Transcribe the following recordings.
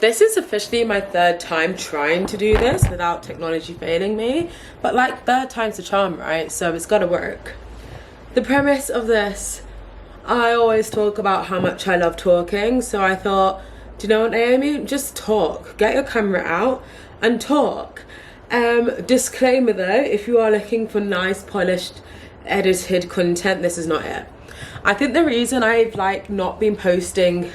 This is officially my third time trying to do this without technology failing me. But like, third time's a charm, right? So it's gotta work. The premise of this, I always talk about how much I love talking. So I thought, do you know what, Naomi? Just talk. Get your camera out and talk. Disclaimer though, if you are looking for nice, polished, edited content, this is not it. I think the reason I've like not been posting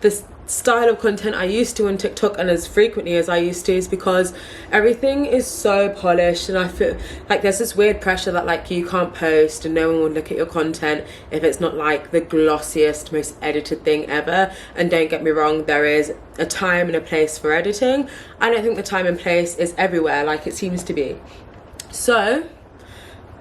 this style of content I used to on TikTok and as frequently as I used to is because everything is so polished, and I feel like there's this weird pressure that like you can't post and no one will look at your content if it's not like the glossiest, most edited thing ever. And don't get me wrong, there is a time and a place for editing. I don't think the time and place is everywhere like it seems to be. So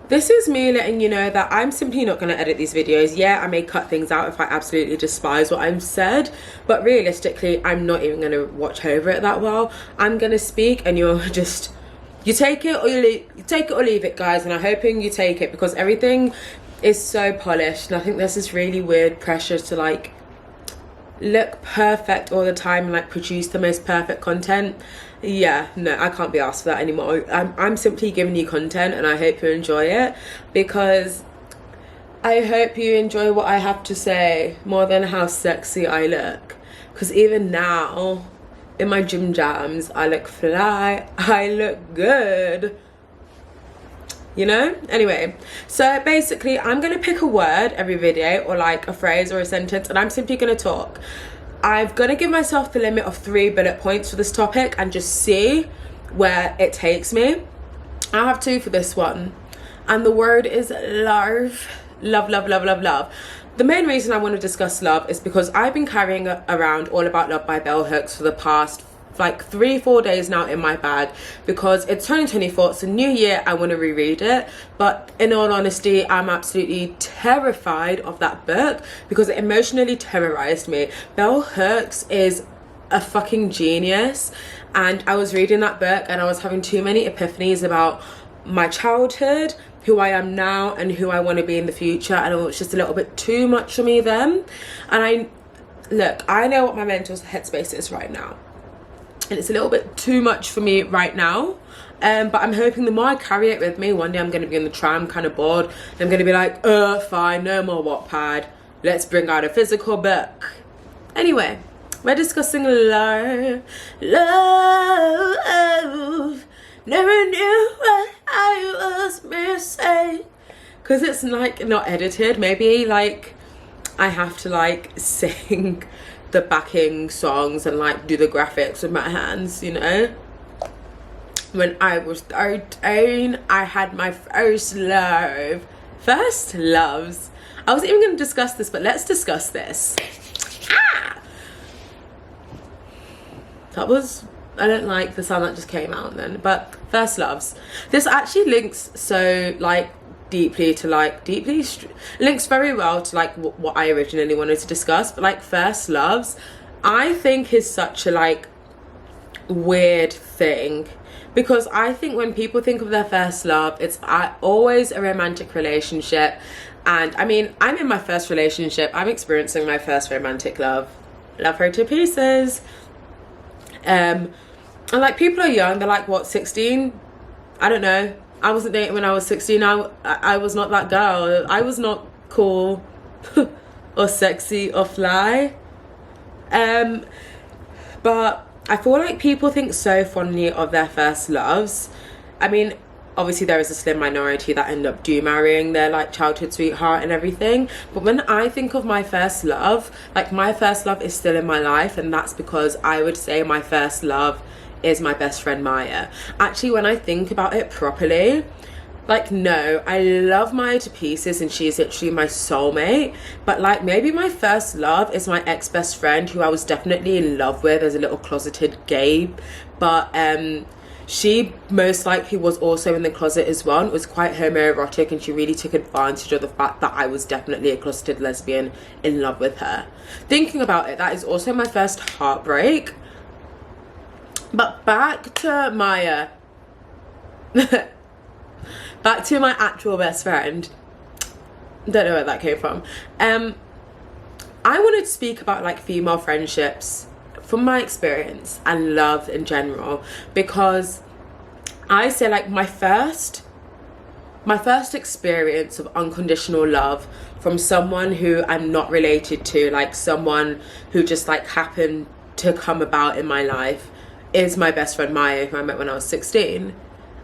this is me letting you know that I'm simply not going to edit these videos. Yeah, I may cut things out if I absolutely despise what I've said, but realistically, I'm not even going to watch over it that well. I'm going to speak and you're just, you take it or you take it or leave it, guys, and I'm hoping you take it because everything is so polished, and I think there's this really weird pressure to like look perfect all the time and like produce the most perfect content. Yeah, no, I can't be asked for that anymore. I'm simply giving you content and I hope you enjoy it, because I hope you enjoy what I have to say more than how sexy I look. Because even now in my gym jams, I look fly, I look good, you know? Anyway, so basically I'm gonna pick a word every video, or like a phrase or a sentence, and I'm simply gonna talk. I'm gonna give myself the limit of 3 bullet points for this topic and just see where it takes me. I have 2 for this one, and the word is love. Love, love, love, love, love. The main reason I want to discuss love is because I've been carrying around All About Love by Bell Hooks for the past like 3-4 days now in my bag, because it's 2024, it's a new year, I want to reread it. But in all honesty, I'm absolutely terrified of that book because it emotionally terrorized me. Bell Hooks is a fucking genius, and I was reading that book and I was having too many epiphanies about my childhood, who I am now, and who I want to be in the future, and it was just a little bit too much for me then. And I know what my mental headspace is right now, and it's a little bit too much for me right now, but I'm hoping the more I carry it with me, one day I'm going to be in the tram kind of bored and I'm going to be like, fine, no more Wattpad, let's bring out a physical book. Anyway, we're discussing love. Never knew what I was missing, because it's like not edited. Maybe like I have to like sing the backing songs and like do the graphics with my hands, you know. When I was 13, I had my first loves. I wasn't even going to discuss this, but let's discuss this. That was, I don't like the sound that just came out then, but first loves. This actually links so like deeply to like links very well to like what I originally wanted to discuss. But like first loves, I think is such a like weird thing, because I think when people think of their first love, it's always a romantic relationship. And I mean, I'm in my first relationship, I'm experiencing my first romantic love her to pieces. And like, people are young, they're like what, 16? I don't know, I wasn't dating when I was 16. I was not that girl. I was not cool or sexy or fly. But I feel like people think so fondly of their first loves. I mean, obviously there is a slim minority that end up marrying their like childhood sweetheart and everything. But when I think of my first love, like my first love is still in my life, and that's because I would say my first love is my best friend Maya. Actually, when I think about it properly, like, no, I love Maya to pieces and she's literally my soulmate, but like maybe my first love is my ex-best friend, who I was definitely in love with as a little closeted gay, but she most likely was also in the closet as well. It was quite homoerotic, and she really took advantage of the fact that I was definitely a closeted lesbian in love with her. Thinking about it, that is also my first heartbreak. But back to Maya. Back to my actual best friend. Don't know where that came from. I wanted to speak about like female friendships from my experience and love in general, because I say like my first experience of unconditional love from someone who I'm not related to, like someone who just like happened to come about in my life, is my best friend Maya, who I met when I was 16.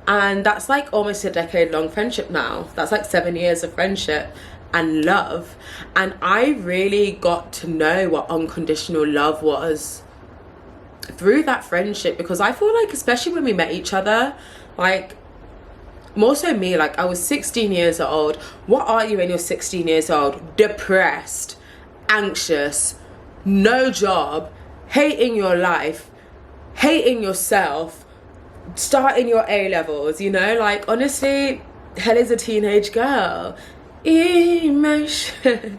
And that's like almost a decade-long friendship now. That's like 7 years of friendship and love. And I really got to know what unconditional love was through that friendship, because I feel like, especially when we met each other, like more so me, like I was 16 years old. What are you when you're 16 years old? Depressed, anxious, no job, hating your life, hating yourself, starting your A-levels, you know? Like, honestly, hell is a teenage girl. Emotion.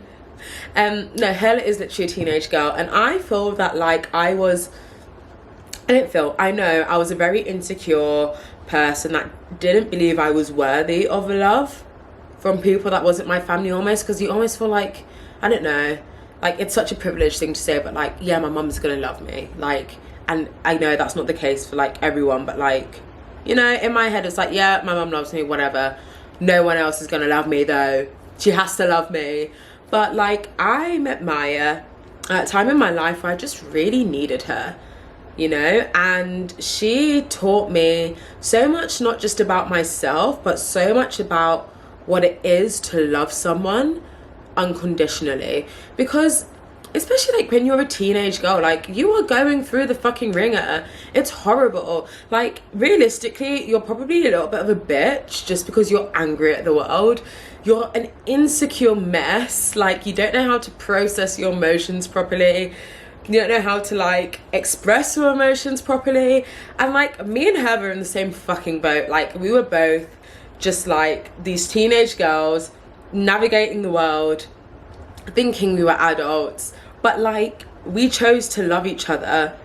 No, hell is literally a teenage girl. And I feel that like I know I was a very insecure person that didn't believe I was worthy of love from people that wasn't my family, almost, because you almost feel like, I don't know, like it's such a privileged thing to say, but like, yeah, my mum's gonna love me, like, and I know that's not the case for like everyone, but like, you know, in my head it's like, yeah, my mum loves me, whatever, no one else is gonna love me though, she has to love me. But like, I met Maya at a time in my life where I just really needed her, you know, and she taught me so much, not just about myself, but so much about what it is to love someone unconditionally. Because especially like when you're a teenage girl, like you are going through the fucking ringer. It's horrible. Like realistically, you're probably a little bit of a bitch just because you're angry at the world. You're an insecure mess. Like you don't know how to process your emotions properly. You don't know how to like express your emotions properly. And like me and her were in the same fucking boat. Like we were both just like these teenage girls navigating the world, thinking we were adults, but like we chose to love each other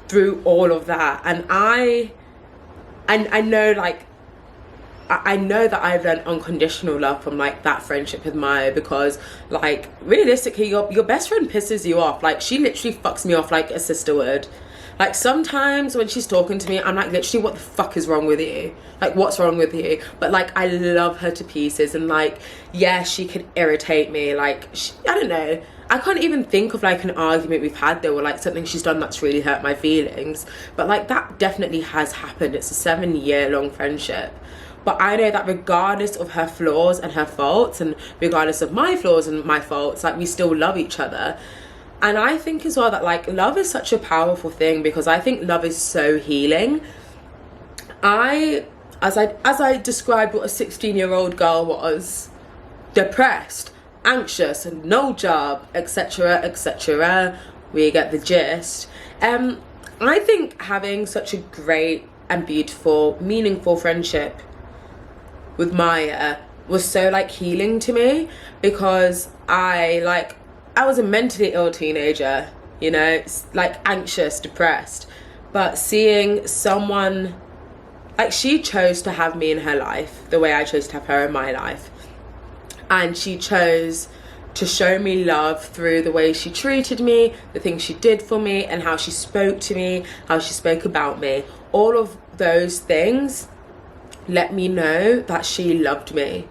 through all of that. And I know like I know that I've learned unconditional love from like that friendship with Maya, because like realistically your best friend pisses you off. Like she literally fucks me off like a sister would. Like sometimes when she's talking to me, I'm like, literally, what the fuck is wrong with you? Like, what's wrong with you? But like, I love her to pieces. And like, yeah, she could irritate me. Like, I don't know. I can't even think of like an argument we've had though, or like something she's done that's really hurt my feelings. But like that definitely has happened. It's a 7-year-long friendship. But I know that regardless of her flaws and her faults, and regardless of my flaws and my faults, like we still love each other. And I think as well that like love is such a powerful thing, because I think love is so healing. As I described what a 16-year-old girl was, depressed, anxious, and no job, etc., etc., we get the gist. I think having such a great and beautiful, meaningful friendship with Maya was so like healing to me, because I was a mentally ill teenager, you know, like anxious, depressed, but seeing someone, like she chose to have me in her life the way I chose to have her in my life. And she chose to show me love through the way she treated me, the things she did for me, and how she spoke to me, how she spoke about me. All of those things let me know that she loved me.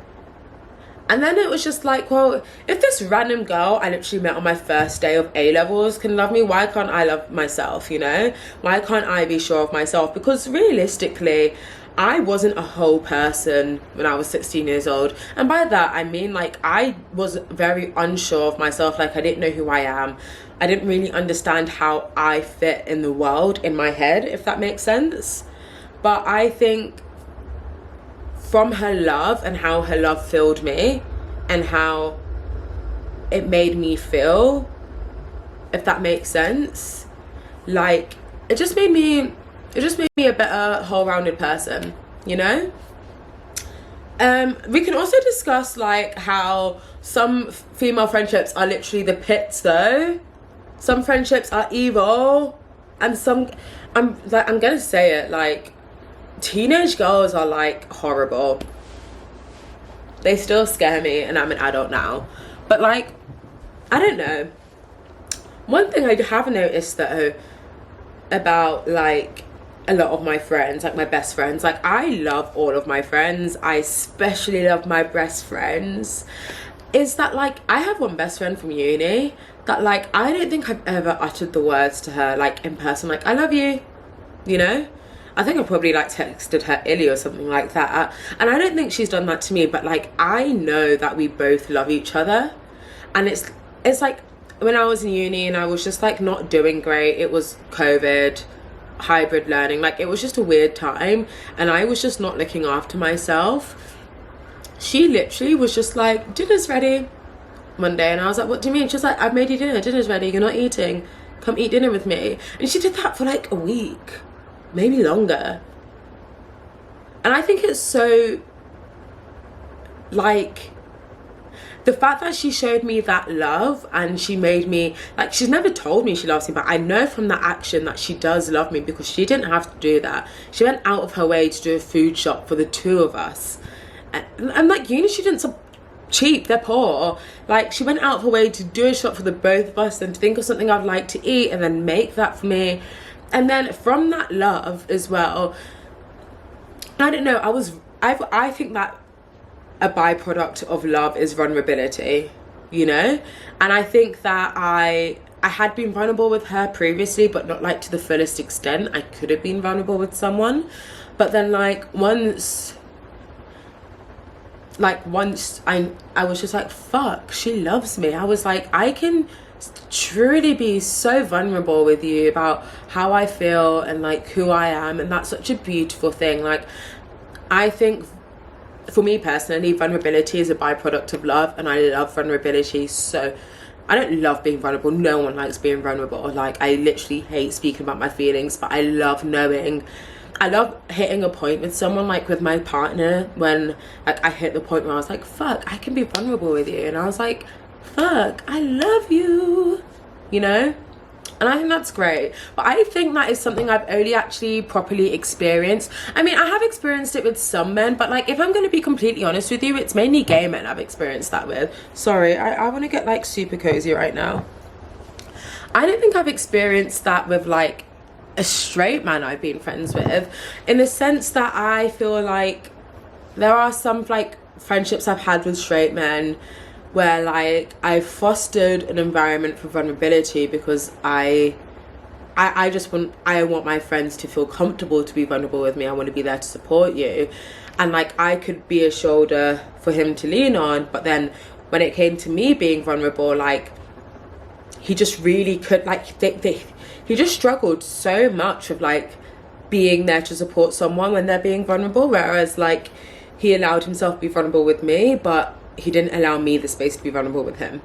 And then it was just like, well, if this random girl I literally met on my first day of A-levels can love me, why can't I love myself, you know? Why can't I be sure of myself? Because realistically, I wasn't a whole person when I was 16 years old. And by that, I mean, like, I was very unsure of myself. Like, I didn't know who I am. I didn't really understand how I fit in the world in my head, if that makes sense. But I think from her love and how her love filled me and how it made me feel, if that makes sense, like it just made me a better whole-rounded person, you know. We can also discuss like how some female friendships are literally the pits though. Some friendships are evil, and some, I'm gonna say it, like teenage girls are like horrible. They still scare me, and I'm an adult now. But like, I don't know. One thing I have noticed though about like a lot of my friends, like my best friends. Like I love all of my friends. I especially love my best friends. Is that like I have one best friend from uni that like I don't think I've ever uttered the words to her like in person, like I love you, you know. I think I probably like texted her illy or something like that, and I don't think she's done that to me, but like I know that we both love each other. And it's like when I was in uni and I was just like not doing great, it was COVID, hybrid learning, like it was just a weird time and I was just not looking after myself. She literally was just like, dinner's ready Monday, and I was like, what do you mean? She's like, I've made you dinner, dinner's ready, you're not eating, come eat dinner with me. And she did that for like a week, maybe longer. And I think it's so like the fact that she showed me that love and she made me like, she's never told me she loves me, but I know from that action that she does love me because she didn't have to do that. She went out of her way to do a food shop for the two of us, and like uni students are cheap, they're poor. Like she went out of her way to do a shop for the both of us and to think of something I'd like to eat and then make that for me. And then from that love as well, I don't know, I think that a byproduct of love is vulnerability, you know. And I think that I had been vulnerable with her previously, but not like to the fullest extent I could have been vulnerable with someone. But then like once I was just like, fuck, she loves me. I was like, I can truly be so vulnerable with you about how I feel and like who I am, and that's such a beautiful thing. Like I think for me personally, vulnerability is a byproduct of love, and I love vulnerability. So I don't love being vulnerable, no one likes being vulnerable. Like I literally hate speaking about my feelings, but I love hitting a point with someone, like with my partner, when like I hit the point where I was like, fuck, I can be vulnerable with you, and I was like, fuck, I love you, you know. And I think that's great. But I think that is something I've only actually properly experienced. I mean, I have experienced it with some men, but like if I'm going to be completely honest with you, it's mainly gay men I've experienced that with. Sorry, I want to get like super cozy right now. I don't think I've experienced that with like a straight man I've been friends with, in the sense that I feel like there are some like friendships I've had with straight men where like I fostered an environment for vulnerability because I want my friends to feel comfortable to be vulnerable with me. I want to be there to support you, and like I could be a shoulder for him to lean on. But then when it came to me being vulnerable, like he just really could like he just struggled so much with like being there to support someone when they're being vulnerable, whereas like he allowed himself to be vulnerable with me, but he didn't allow me the space to be vulnerable with him.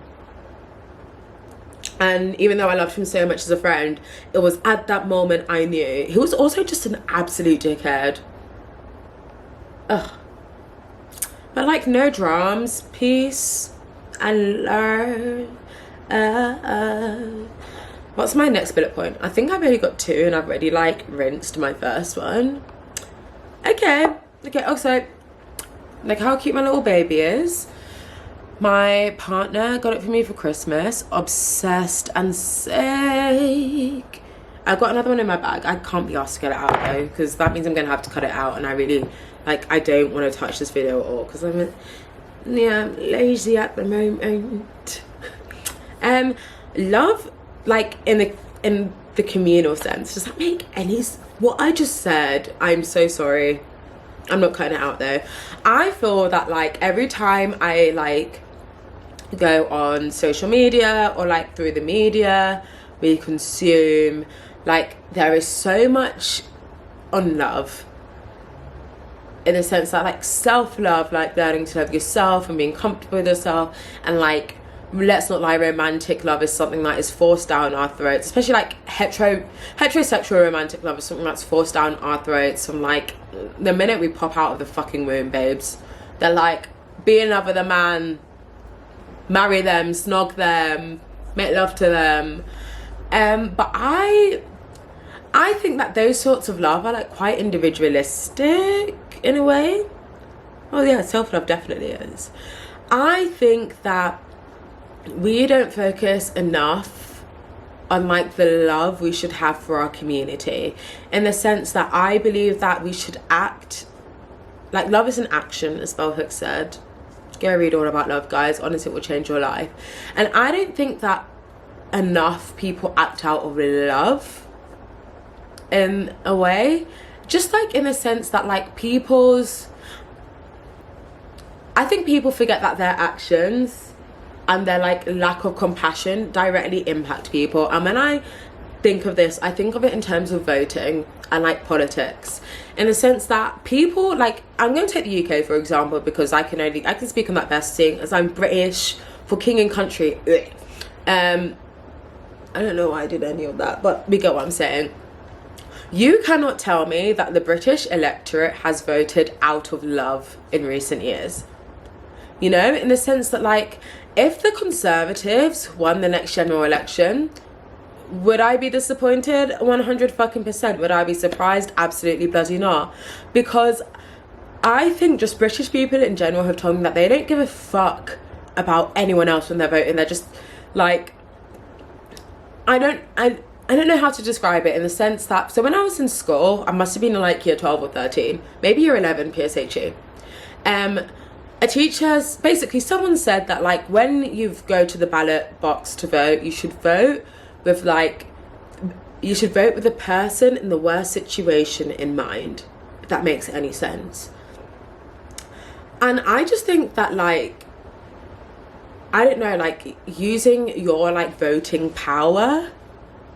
And even though I loved him so much as a friend, it was at that moment I knew he was also just an absolute dickhead. Ugh. But like no drums, peace and learn. What's my next bullet point? I think I've only got two and I've already like rinsed my first one. Okay, also like how cute my little baby is. My partner got it for me for Christmas. Obsessed and sick. I've got another one in my bag. I can't be asked to get it out though, because that means I'm gonna have to cut it out, and I really like I don't want to touch this video at all because I'm lazy at the moment. Love, like in the communal sense, does that make any what I just said? I'm so sorry. I'm not cutting it out though. I feel that like every time I like go on social media or like through the media we consume, like there is so much on love, in the sense that like self-love, like learning to love yourself and being comfortable with yourself, and like let's not lie, romantic love is something that is forced down our throats, especially like heterosexual romantic love is something that's forced down our throats from like the minute we pop out of the fucking womb, babes. They're like, be in love with a man, marry them, snog them, make love to them. But I think that those sorts of love are like quite individualistic in a way. Oh yeah, self-love definitely is. I think that we don't focus enough on like the love we should have for our community, in the sense that I believe that we should act like love is an action, as Bell Hooks said. Go read all about love, guys. Honestly, it will change your life. And I don't think that enough people act out of love in a way, just like in a sense that like I think people forget that their actions and their like lack of compassion directly impact people. And when I think of this, I think of it in terms of voting and like politics, in the sense that people like, I'm going to take the UK for example, because I can speak on that best, seeing as I'm British for king and country. I don't know why I did any of that, but we get what I'm saying. You cannot tell me that the British electorate has voted out of love in recent years. You know, in the sense that like, if the Conservatives won the next general election, would I be disappointed? 100%. Would I be surprised? Absolutely bloody not. Because I think just British people in general have told me that they don't give a fuck about anyone else when they're voting. They're just like, I don't know how to describe it, in the sense that, so when I was in school, I must have been in like year 12 or 13, maybe year 11 PSHE. A teacher's, basically someone said that like when you go to the ballot box to vote, you should vote with the person in the worst situation in mind, if that makes any sense. And I just think that like, I don't know, like using your like voting power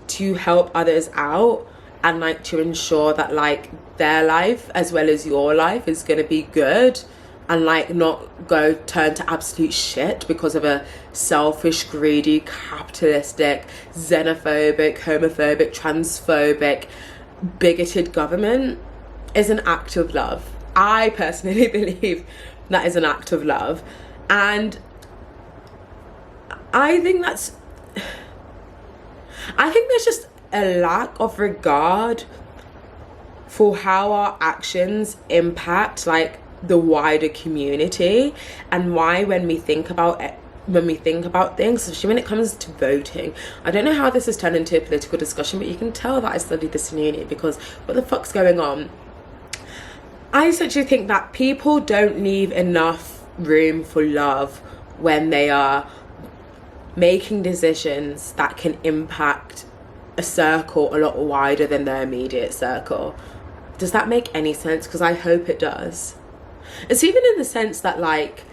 to help others out and like to ensure that like their life as well as your life is going to be good, and like not go turn to absolute shit because of a selfish, greedy, capitalistic, xenophobic, homophobic, transphobic, bigoted government, is an act of love. I personally believe that is an act of love. And I think there's just a lack of regard for how our actions impact like the wider community, and why when we think about things, especially when it comes to voting, I don't know how this has turned into a political discussion, but you can tell that I studied this in uni, because what the fuck's going on? I essentially think that people don't leave enough room for love when they are making decisions that can impact a circle a lot wider than their immediate circle. Does that make any sense? Because I hope it does. It's even in the sense that like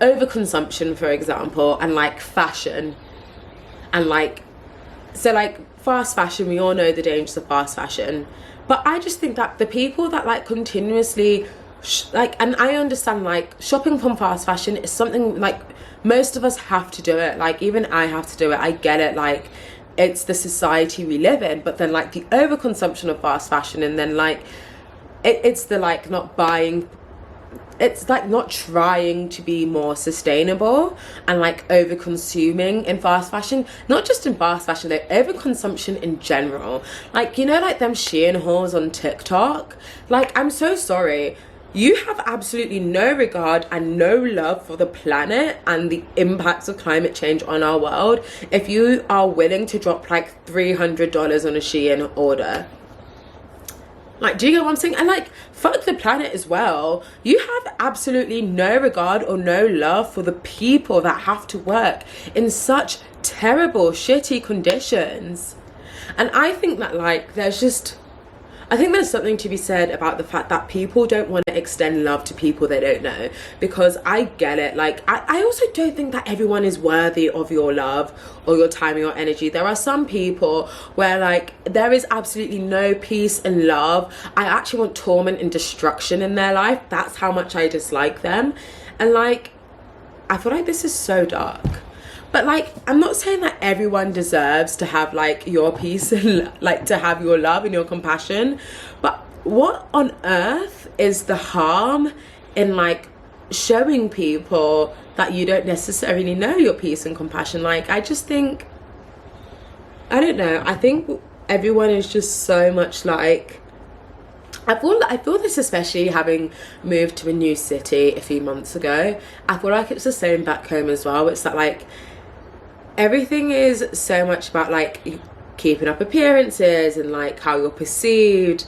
overconsumption, for example, and like fashion, and like, so like fast fashion, we all know the dangers of fast fashion, but I just think that the people that like continuously and I understand like shopping from fast fashion is something like most of us have to do it, like even I have to do it, I get it, like it's the society we live in. But then like the overconsumption of fast fashion, and then like it's the like not buying, it's like not trying to be more sustainable, and like over consuming in fast fashion, not just in fast fashion, like overconsumption in general. Like, you know, like them Shein hauls on TikTok, like I'm so sorry, you have absolutely no regard and no love for the planet and the impacts of climate change on our world if you are willing to drop like $300 on a Shein order. Like, do you get what I'm saying? And like, fuck the planet as well. You have absolutely no regard or no love for the people that have to work in such terrible, shitty conditions. And I think that like, I think there's something to be said about the fact that people don't want to extend love to people they don't know, because I get it. Like, I also don't think that everyone is worthy of your love or your time or your energy. There are some people where like there is absolutely no peace and love. I actually want torment and destruction in their life. That's how much I dislike them. And like, I feel like this is so dark. But like, I'm not saying that everyone deserves to have like your peace and like to have your love and your compassion. But what on earth is the harm in like showing people that you don't necessarily know your peace and compassion? Like, I just think, I don't know. I think everyone is just so much like, I feel this, especially having moved to a new city a few months ago. I feel like it's the same back home as well. It's that like, everything is so much about like keeping up appearances and like how you're perceived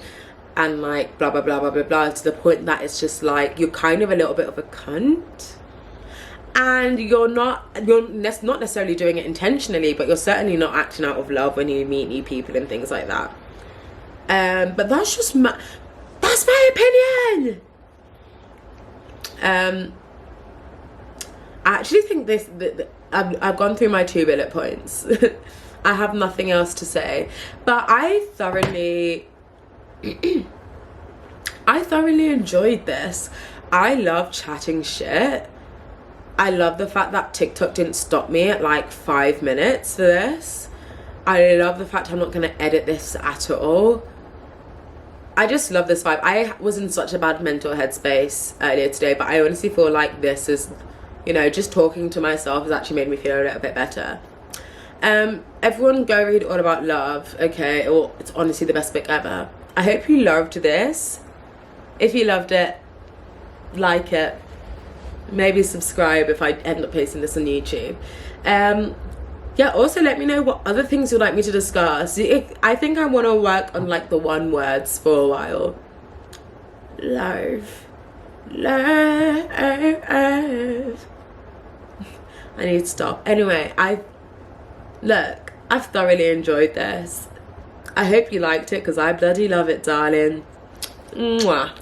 and like blah blah blah blah blah blah, to the point that it's just like you're kind of a little bit of a cunt, and you're not necessarily doing it intentionally, but you're certainly not acting out of love when you meet new people and things like that. But that's my opinion. I actually think I've gone through my 2 bullet points. I have nothing else to say, but I thoroughly enjoyed this. I love chatting shit. I love the fact that TikTok didn't stop me at like 5 minutes for this. I love the fact I'm not going to edit this at all. I just love this vibe. I was in such a bad mental headspace earlier today, but I honestly feel like this is, you know, just talking to myself has actually made me feel a little bit better. Everyone go read All About Love, okay? Or it's honestly the best book ever. I hope you loved this. If you loved it, like it. Maybe subscribe if I end up posting this on YouTube. Yeah, also let me know what other things you'd like me to discuss. I think I want to work on like the 1 words for a while. Love. I need to stop. Anyway, I've thoroughly enjoyed this. I hope you liked it, because I bloody love it, darling. Mwah.